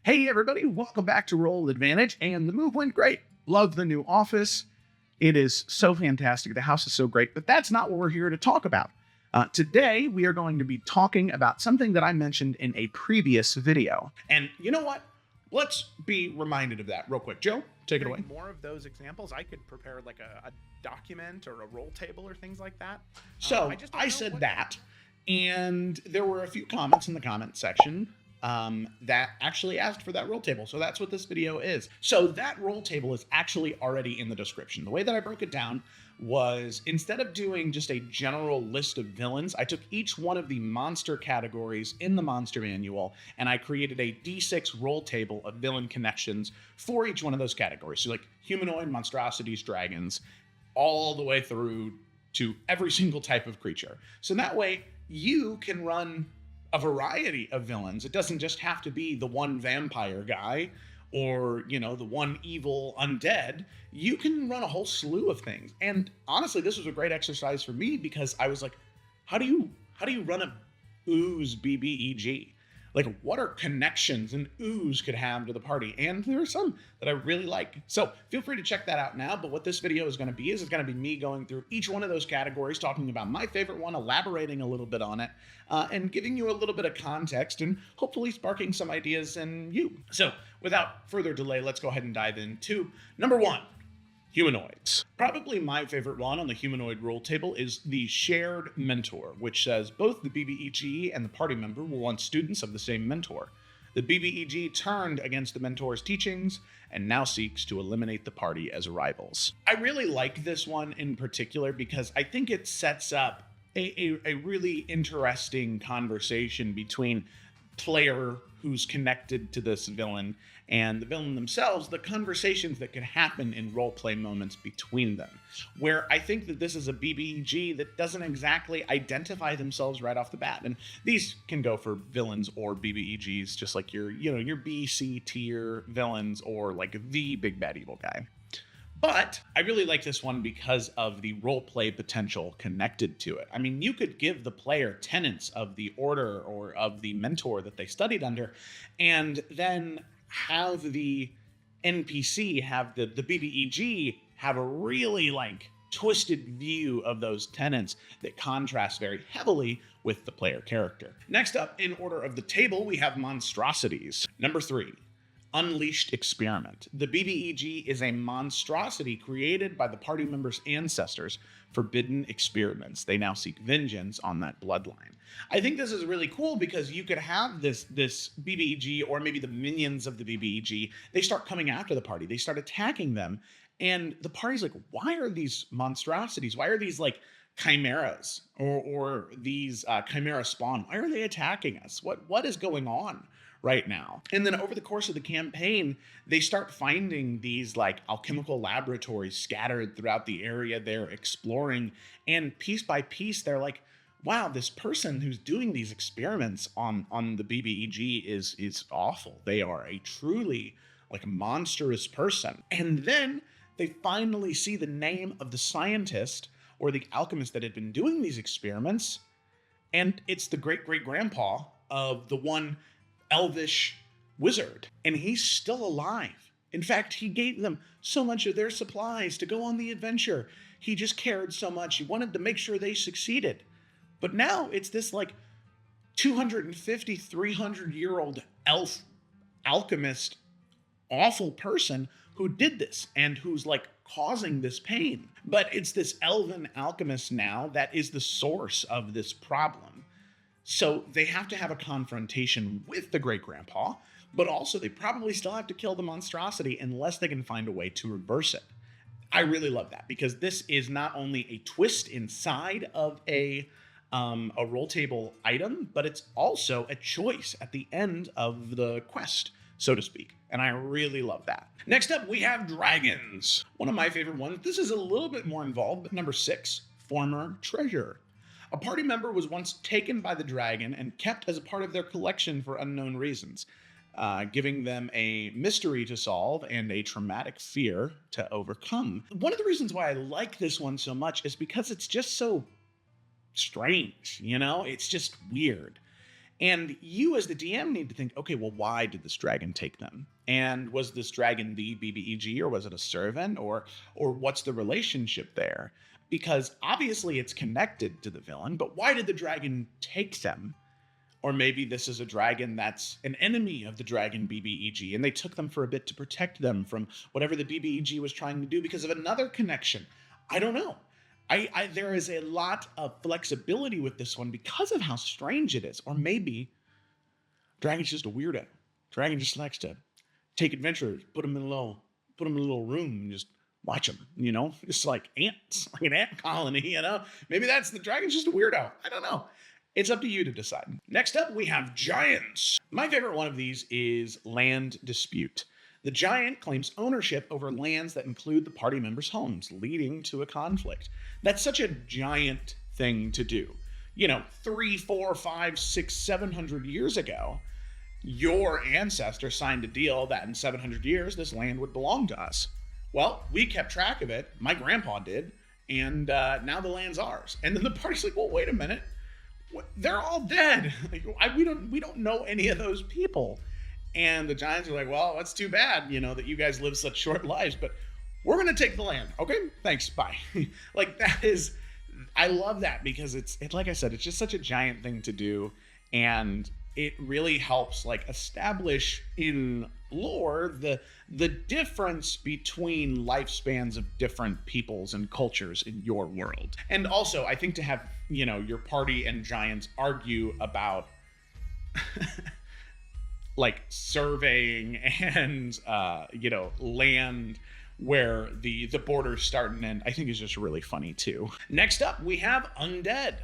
Hey everybody, welcome back to Roll Advantage, and the move went great. Love the new office. It is so fantastic. The house is so great, but that's not what we're here to talk about. Today, we are going to be talking about something that I mentioned in a previous video. And you know what? Let's be reminded of that real quick. Joe, take it away. More of those examples, I could prepare like a document or a roll table or things like that. So I said that, and there were a few comments in the comment section that actually asked for that roll table. So that's what this video is. So that roll table is actually already in the description. The way that I broke it down was, instead of doing just a general list of villains, I took each one of the monster categories in the monster manual and I created a D6 roll table of villain connections for each one of those categories. So like humanoid, monstrosities, dragons, all the way through to every single type of creature. So that way you can run a variety of villains. It doesn't just have to be the one vampire guy or, you know, the one evil undead. You can run a whole slew of things. And honestly, this was a great exercise for me because I was like, how do you run a ooze BBEG? Like, what are connections an ooze could have to the party? And there are some that I really like. So feel free to check that out now. But what this video is going to be it's going to be me going through each one of those categories, talking about my favorite one, elaborating a little bit on it, and giving you a little bit of context and hopefully sparking some ideas in you. So without further delay, let's go ahead and dive into number one. Humanoids. Probably my favorite one on the humanoid roll table is the shared mentor, which says both the BBEG and the party member were once students of the same mentor. The BBEG turned against the mentor's teachings and now seeks to eliminate the party as rivals. I really like this one in particular because I think it sets up a really interesting conversation between player who's connected to this villain and the villain themselves, the conversations that could happen in roleplay moments between them, where I think that this is a BBEG that doesn't exactly identify themselves right off the bat. And these can go for villains or BBEGs, just like your B, C tier villains or like the big bad evil guy. But I really like this one because of the roleplay potential connected to it. I mean, you could give the player tenets of the order or of the mentor that they studied under, and then have the NPC, have the BBEG have a really like twisted view of those tenets that contrast very heavily with the player character. Next up in order of the table, we have Monstrosities. Number 3. Unleashed Experiment. The BBEG is a monstrosity created by the party members' ancestors' forbidden experiments. They now seek vengeance on that bloodline. I think this is really cool because you could have this BBEG, or maybe the minions of the BBEG, they start coming after the party. They start attacking them. And the party's like, why are these monstrosities? Why are these like chimeras or these chimera spawn? Why are they attacking us? What is going on right now? And then over the course of the campaign, they start finding these like alchemical laboratories scattered throughout the area they're exploring. And piece by piece, they're like, wow, this person who's doing these experiments on the BBEG is awful. They are a truly like monstrous person. And then they finally see the name of the scientist or the alchemist that had been doing these experiments. And it's the great-great-grandpa of the one elvish wizard, and he's still alive. In fact, he gave them so much of their supplies to go on the adventure. He just cared so much. He wanted to make sure they succeeded. But now it's this like 250, 300-year-old elf alchemist, awful person who did this and who's like causing this pain. But it's this elven alchemist now that is the source of this problem. So they have to have a confrontation with the great-grandpa, but also they probably still have to kill the monstrosity unless they can find a way to reverse it. I really love that because this is not only a twist inside of a roll table item, but it's also a choice at the end of the quest, so to speak. And I really love that. Next up, we have dragons. One of my favorite ones. This is a little bit more involved, but number 6, former treasure. A party member was once taken by the dragon and kept as a part of their collection for unknown reasons, giving them a mystery to solve and a traumatic fear to overcome. One of the reasons why I like this one so much is because it's just so strange, you know? It's just weird. And you as the DM need to think, okay, well, why did this dragon take them? And was this dragon the BBEG, or was it a servant, or what's the relationship there? Because obviously it's connected to the villain, but why did the dragon take them? Or maybe this is a dragon that's an enemy of the dragon BBEG, and they took them for a bit to protect them from whatever the BBEG was trying to do because of another connection. I don't know. There is a lot of flexibility with this one because of how strange it is. Or maybe dragon's just a weirdo. Dragon just likes to take adventurers, put them in a little room and just watch them, It's like ants, like an ant colony, Maybe that's the dragon's just a weirdo. I don't know. It's up to you to decide. Next up, we have giants. My favorite one of these is land dispute. The giant claims ownership over lands that include the party members' homes, leading to a conflict. That's such a giant thing to do. 3, 4, 5, 6, 700 years ago, your ancestor signed a deal that in 700 years, this land would belong to us. Well, we kept track of it. My grandpa did. And now the land's ours. And then the party's like, well, wait a minute. They're all dead. We don't know any of those people. And the giants are like, well, that's too bad, that you guys live such short lives, but we're going to take the land. Okay, thanks, bye. I love that because it's like I said, it's just such a giant thing to do. And it really helps establish in lore the difference between lifespans of different peoples and cultures in your world. And also, I think to have, your party and giants argue about surveying and, land where the borders start and end, I think is just really funny too. Next up, we have Undead.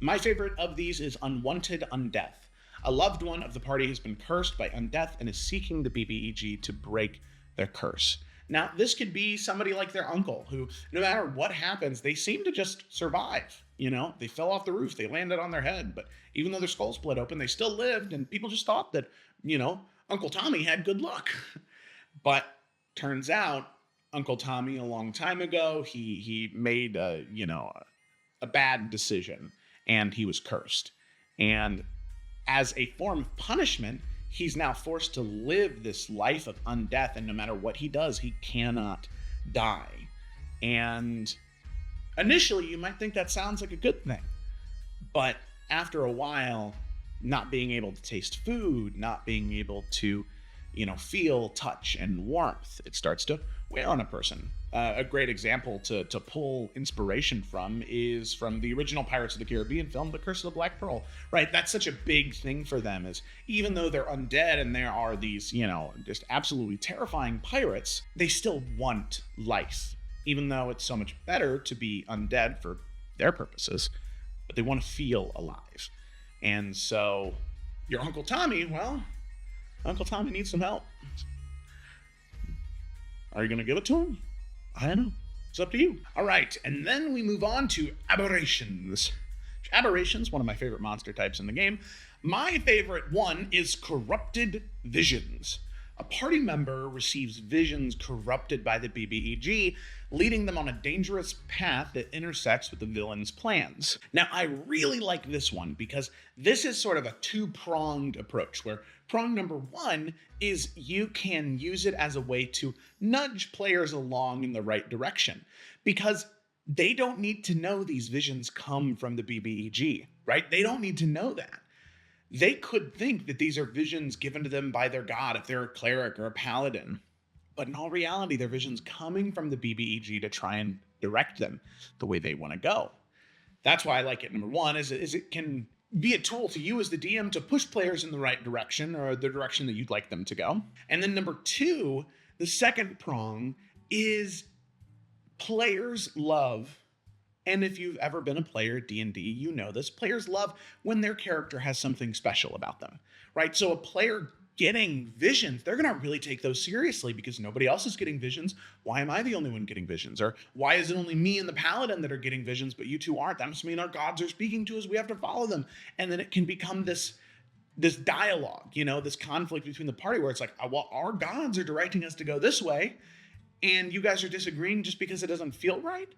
My favorite of these is Unwanted Undeath. A loved one of the party has been cursed by undeath and is seeking the BBEG to break their curse. Now, this could be somebody like their uncle who, no matter what happens, they seem to just survive. They fell off the roof, they landed on their head, but even though their skull split open, they still lived, and people just thought that, Uncle Tommy had good luck. But turns out, Uncle Tommy, a long time ago, he made a bad decision, and he was cursed. And as a form of punishment, he's now forced to live this life of undeath, and no matter what he does, he cannot die. And initially, you might think that sounds like a good thing. But after a while, not being able to taste food, not being able to, feel touch and warmth, it starts to wear on a person. A great example to pull inspiration from is from the original Pirates of the Caribbean film, The Curse of the Black Pearl, right? That's such a big thing for them, is even though they're undead and there are these, just absolutely terrifying pirates, they still want life, even though it's so much better to be undead for their purposes, but they want to feel alive. And so your Uncle Tommy, Uncle Tommy needs some help. Are you going to give it to him? I don't know. It's up to you. All right, and then we move on to Aberrations. Aberrations, one of my favorite monster types in the game. My favorite one is Corrupted Visions. A party member receives visions corrupted by the BBEG, leading them on a dangerous path that intersects with the villain's plans. Now, I really like this one because this is sort of a two-pronged approach, where prong number one is you can use it as a way to nudge players along in the right direction, because they don't need to know these visions come from the BBEG, right? They don't need to know that. They could think that these are visions given to them by their god if they're a cleric or a paladin. But in all reality, they're visions coming from the BBEG to try and direct them the way they want to go. That's why I like it. Number one is it can be a tool to you as the DM to push players in the right direction, or the direction that you'd like them to go. And then number two, the second prong is players love, and if you've ever been a player at D&D, you know this, players love when their character has something special about them, right? So a player getting visions, they're going to really take those seriously because nobody else is getting visions. Why am I the only one getting visions? Or why is it only me and the paladin that are getting visions, but you two aren't? That must mean our gods are speaking to us. We have to follow them. And then it can become this dialogue, this conflict between the party where it's like, well, our gods are directing us to go this way, and you guys are disagreeing just because it doesn't feel right.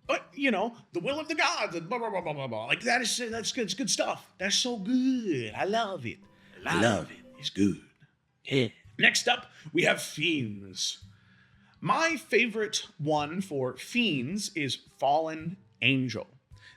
but the will of the gods and blah blah blah blah blah blah. Like that's good. It's good stuff. That's so good. I love it. I love it. It's good. Yeah. Next up, we have Fiends. My favorite one for Fiends is Fallen Angel.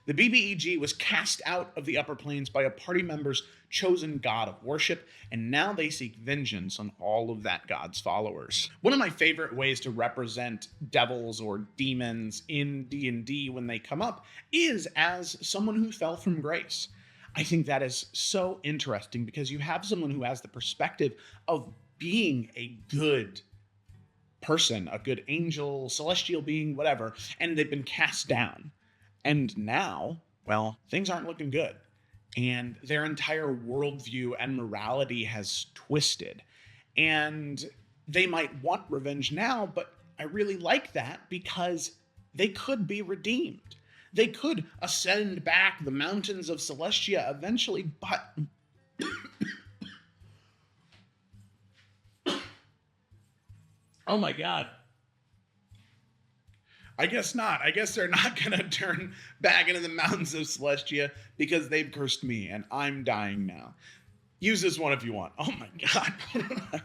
The BBEG was cast out of the upper planes by a party member's chosen god of worship, and now they seek vengeance on all of that god's followers. One of my favorite ways to represent devils or demons in D&D when they come up is as someone who fell from grace. I think that is so interesting because you have someone who has the perspective of being a good person, a good angel, celestial being, whatever, and they've been cast down. And now, well, things aren't looking good. And their entire worldview and morality has twisted. And they might want revenge now, but I really like that because they could be redeemed. They could ascend back the mountains of Celestia eventually, but... Oh my God. I guess not. I guess they're not going to turn back into the mountains of Celestia because they've cursed me and I'm dying now. Use this one if you want. Oh my God.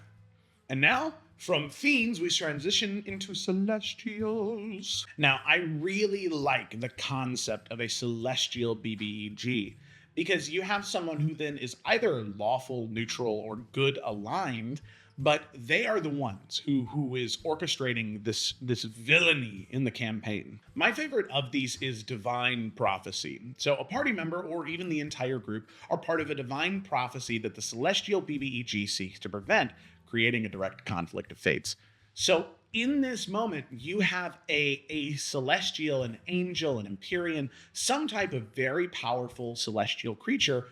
And now, from Fiends, we transition into Celestials. Now, I really like the concept of a Celestial BBEG because you have someone who then is either lawful, neutral, or good aligned, but they are the ones who is orchestrating this villainy in the campaign. My favorite of these is Divine Prophecy. So a party member, or even the entire group, are part of a divine prophecy that the Celestial BBEG seeks to prevent, creating a direct conflict of fates. So in this moment, you have a Celestial, an Angel, an Empyrean, some type of very powerful Celestial creature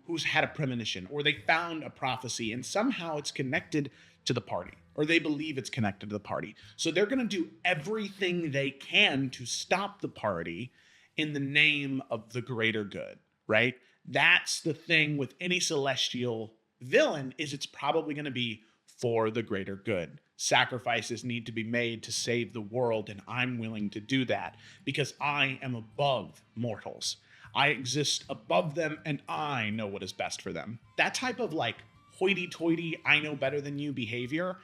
who's had a premonition, or they found a prophecy and somehow it's connected to the party, or they believe it's connected to the party. So they're going to do everything they can to stop the party in the name of the greater good, right? That's the thing with any Celestial villain, is it's probably going to be for the greater good. Sacrifices need to be made to save the world, and I'm willing to do that because I am above mortals. I exist above them, and I know what is best for them. That type of hoity-toity, I know better than you behavior.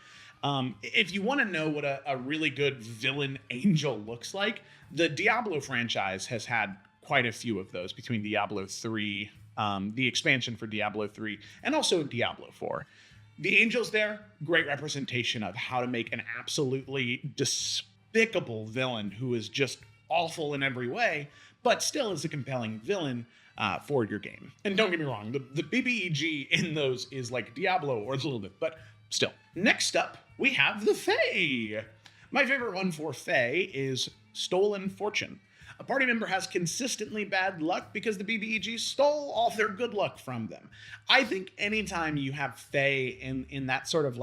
If you want to know what a really good villain angel looks like, the Diablo franchise has had quite a few of those between Diablo 3, the expansion for Diablo 3, and also Diablo 4. The angels there, great representation of how to make an absolutely despicable villain who is just awful in every way, but still is a compelling villain for your game. And don't get me wrong, the BBEG in those is like Diablo or a little bit, but still. Next up, we have the Fae. My favorite one for Fae is Stolen Fortune. A party member has consistently bad luck because the BBEG stole all their good luck from them. I think anytime you have Fae in that sort of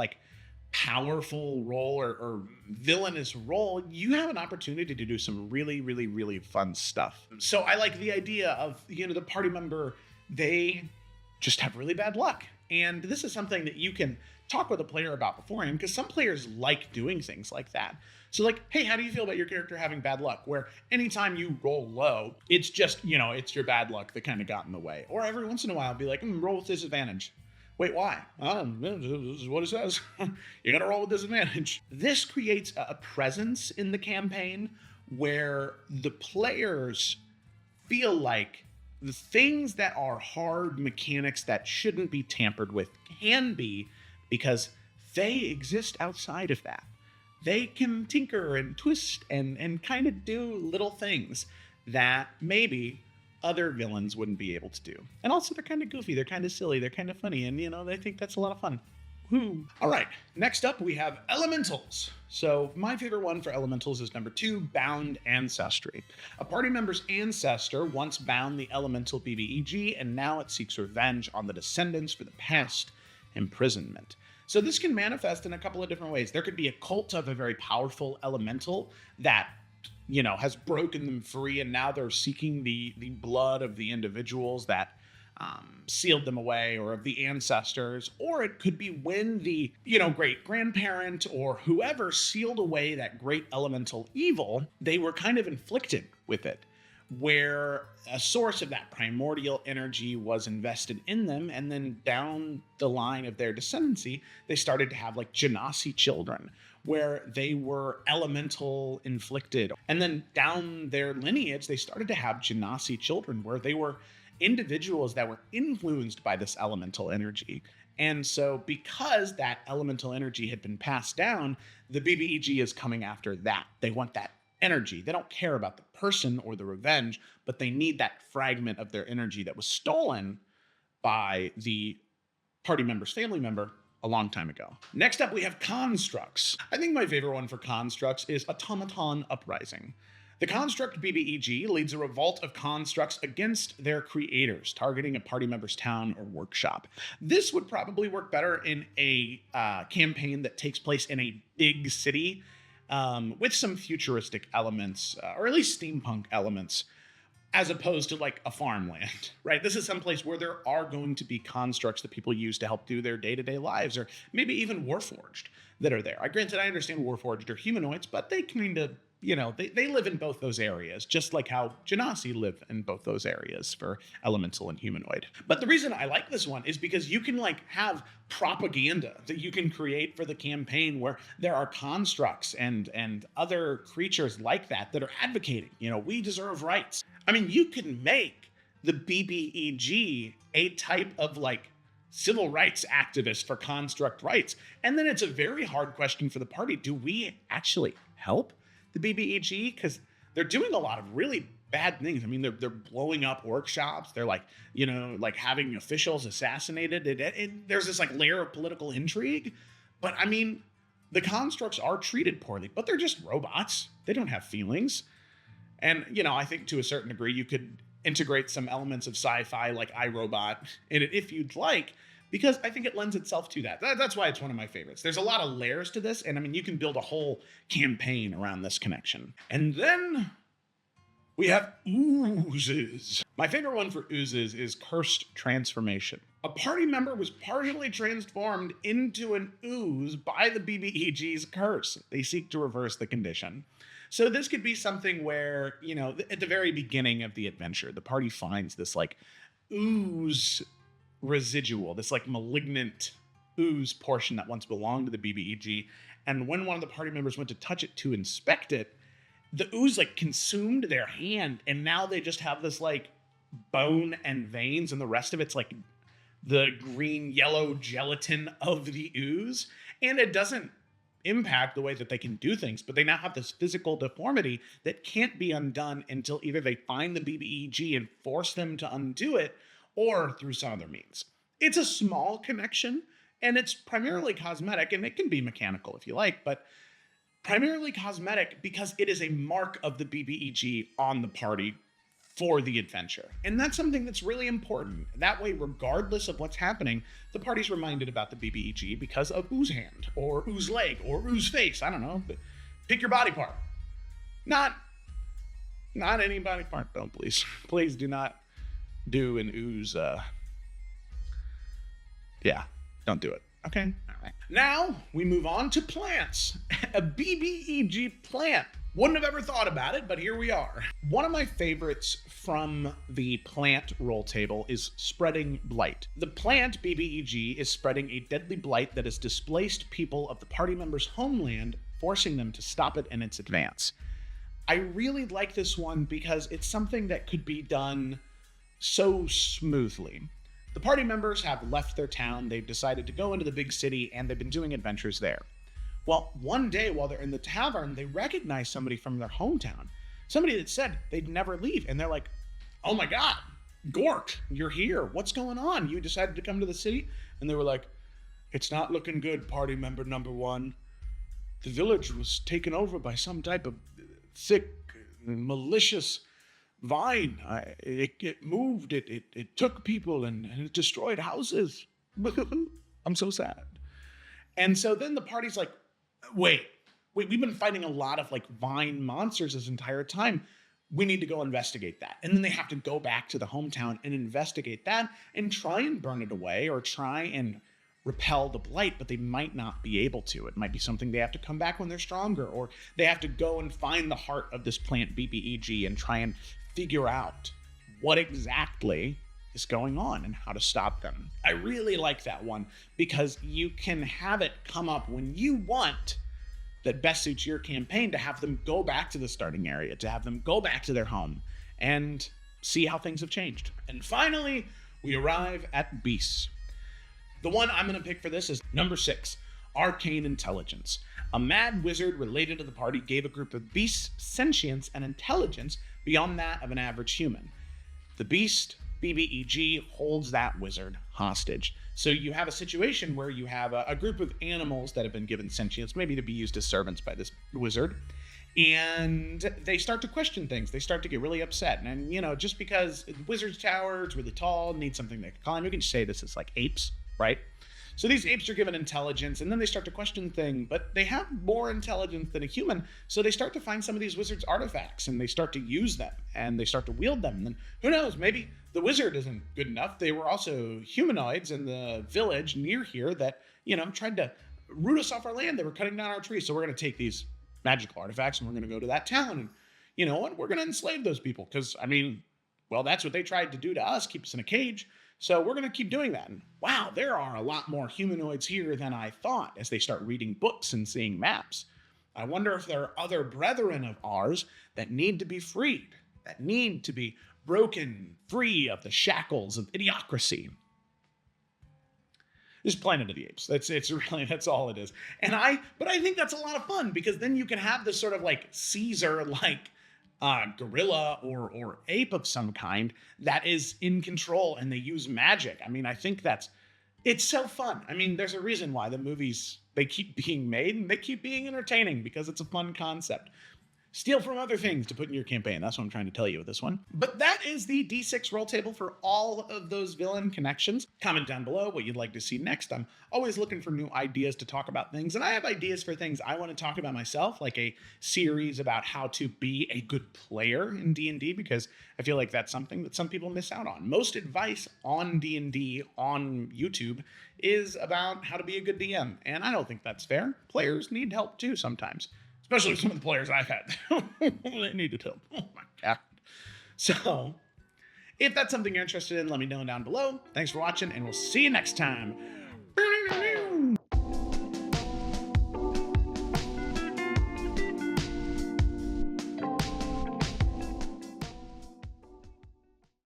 powerful role or villainous role, you have an opportunity to do some really, really, really fun stuff. So I like the idea of, the party member, they just have really bad luck. And this is something that you can talk with a player about beforehand, because some players like doing things like that. So hey, how do you feel about your character having bad luck? Where anytime you roll low, it's just, it's your bad luck that kind of got in the way. Or every once in a while, be like, roll with disadvantage. Wait, why? This is what it says. You gotta roll with disadvantage. This creates a presence in the campaign where the players feel like the things that are hard mechanics that shouldn't be tampered with can be, because they exist outside of that. They can tinker and twist and kind of do little things that maybe other villains wouldn't be able to do. And also they're kind of goofy, they're kind of silly, they're kind of funny, and they think that's a lot of fun. Woo. All right, next up we have Elementals. So my favorite one for Elementals is number 2, Bound Ancestry. A party member's ancestor once bound the Elemental BBEG, and now it seeks revenge on the descendants for the past imprisonment. So this can manifest in a couple of different ways. There could be a cult of a very powerful elemental that has broken them free, and now they're seeking the blood of the individuals that sealed them away, or of the ancestors, or it could be when the, great grandparent or whoever sealed away that great elemental evil, they were kind of inflicted with it, where a source of that primordial energy was invested in them, and then down the line of their descendancy, they started to have like genasi children, where they were elemental inflicted. And then down their lineage, they started to have genasi children, where they were individuals that were influenced by this elemental energy. And so because that elemental energy had been passed down, the BBEG is coming after that. They want that energy. They don't care about the person or the revenge, but they need that fragment of their energy that was stolen by the party member's family member a long time ago. Next up, we have constructs. I think my favorite one for constructs is Automaton Uprising. The construct BBEG leads a revolt of constructs against their creators, targeting a party member's town or workshop. This would probably work better in a campaign that takes place in a big city, with some futuristic elements, or at least steampunk elements, as opposed to like a farmland, right? This is someplace where there are going to be constructs that people use to help do their day-to-day lives, or maybe even Warforged that are there. Granted, I understand Warforged are humanoids, but they kind of, they live in both those areas, just like how Genasi live in both those areas for elemental and humanoid. But the reason I like this one is because you can like have propaganda that you can create for the campaign, where there are constructs and other creatures like that are advocating, we deserve rights. I mean, you can make the BBEG a type of like civil rights activist for construct rights. And then it's a very hard question for the party. Do we actually help the BBEG? Because they're doing a lot of really bad things. I mean, they're blowing up workshops. They're like, like having officials assassinated. There's this like layer of political intrigue. But I mean, the constructs are treated poorly, but they're just robots. They don't have feelings. And, I think to a certain degree, you could integrate some elements of sci-fi like iRobot in it if you'd like, because I think it lends itself to that. That's why it's one of my favorites. There's a lot of layers to this, and I mean, you can build a whole campaign around this connection. And then we have Oozes. My favorite one for Oozes is Cursed Transformation. A party member was partially transformed into an ooze by the BBEG's curse. They seek to reverse the condition. So this could be something where, at the very beginning of the adventure, the party finds this like ooze residual, this like malignant ooze portion that once belonged to the BBEG. And when one of the party members went to touch it to inspect it, the ooze like consumed their hand, and now they just have this like bone and veins, and the rest of it's like the green yellow gelatin of the ooze. And it doesn't impact the way that they can do things, but they now have this physical deformity that can't be undone until either they find the BBEG and force them to undo it, or through some other means. It's a small connection, and it's primarily cosmetic, and it can be mechanical if you like, but primarily cosmetic because it is a mark of the BBEG on the party for the adventure. And that's something that's really important. That way, regardless of what's happening, the party's reminded about the BBEG because of Ooze Hand, or Ooze Leg, or Ooze Face. I don't know. But pick your body part. Not any body part, though, please. Please do not do an ooze. Yeah, don't do it. Okay? All right. Now, we move on to plants. A BBEG plant. Wouldn't have ever thought about it, but here we are. One of my favorites from the plant roll table is Spreading Blight. The plant, BBEG, is spreading a deadly blight that has displaced people of the party member's homeland, forcing them to stop it in its advance. I really like this one because it's something that could be done so smoothly. The party members have left their town, they've decided to go into the big city, and they've been doing adventures there. Well, one day while they're in the tavern, they recognize somebody from their hometown. Somebody that said they'd never leave. And they're like, oh my God, Gork, you're here. What's going on? You decided to come to the city? And they were like, it's not looking good, party member number one. The village was taken over by some type of thick, malicious vine. It moved, it took people and it destroyed houses. I'm so sad. And so then the party's like, wait, we've been fighting a lot of like vine monsters this entire time. we need to go investigate that. And then they have to go back to the hometown and investigate that and try and burn it away or try and repel the blight, but they might not be able to. It might be something they have to come back when they're stronger, or they have to go and find the heart of this plant BBEG and try and figure out what exactly is going on and how to stop them. I really like that one because you can have it come up when you want that best suits your campaign, to have them go back to the starting area, to have them go back to their home and see how things have changed. And finally, we arrive at beasts. The one I'm going to pick for this is number 6, Arcane Intelligence. A mad wizard related to the party gave a group of beasts sentience and intelligence beyond that of an average human. The beast, BBEG, holds that wizard hostage. So you have a situation where you have a group of animals that have been given sentience, maybe to be used as servants by this wizard, and they start to question things. They start to get really upset. And, you know, just because the wizard's tower is really tall, needs something they can climb, we can just say this is like apes, right? So these apes are given intelligence, and then they start to question things, but they have more intelligence than a human, so they start to find some of these wizards' artifacts, and they start to use them, and they start to wield them. And then, who knows, maybe the wizard isn't good enough. They were also humanoids in the village near here that, you know, tried to root us off our land. They were cutting down our trees, so we're going to take these magical artifacts, and we're going to go to that town, and you know what? We're going to enslave those people, because, I mean, well, that's what they tried to do to us, keep us in a cage. So we're going to keep doing that. And wow, there are a lot more humanoids here than I thought as they start reading books and seeing maps. I wonder if there are other brethren of ours that need to be freed, that need to be broken free of the shackles of idiocracy. There's Planet of the Apes. That's all it is. But I think that's a lot of fun, because then you can have this sort of like Caesar-like gorilla or ape of some kind that is in control, and they use magic. I mean, I think it's so fun. I mean, there's a reason why the movies, they keep being made and they keep being entertaining, because it's a fun concept. Steal from other things to put in your campaign. That's what I'm trying to tell you with this one. But that is the D6 roll table for all of those villain connections. Comment down below what you'd like to see next. I'm always looking for new ideas to talk about things, and I have ideas for things I want to talk about myself, like a series about how to be a good player in D&D, because I feel like that's something that some people miss out on. Most advice on D&D on YouTube is about how to be a good DM, and I don't think that's fair. Players need help too sometimes. Especially some of the players I've had. They needed help. Oh my God. So, if that's something you're interested in, let me know down below. Thanks for watching, and we'll see you next time.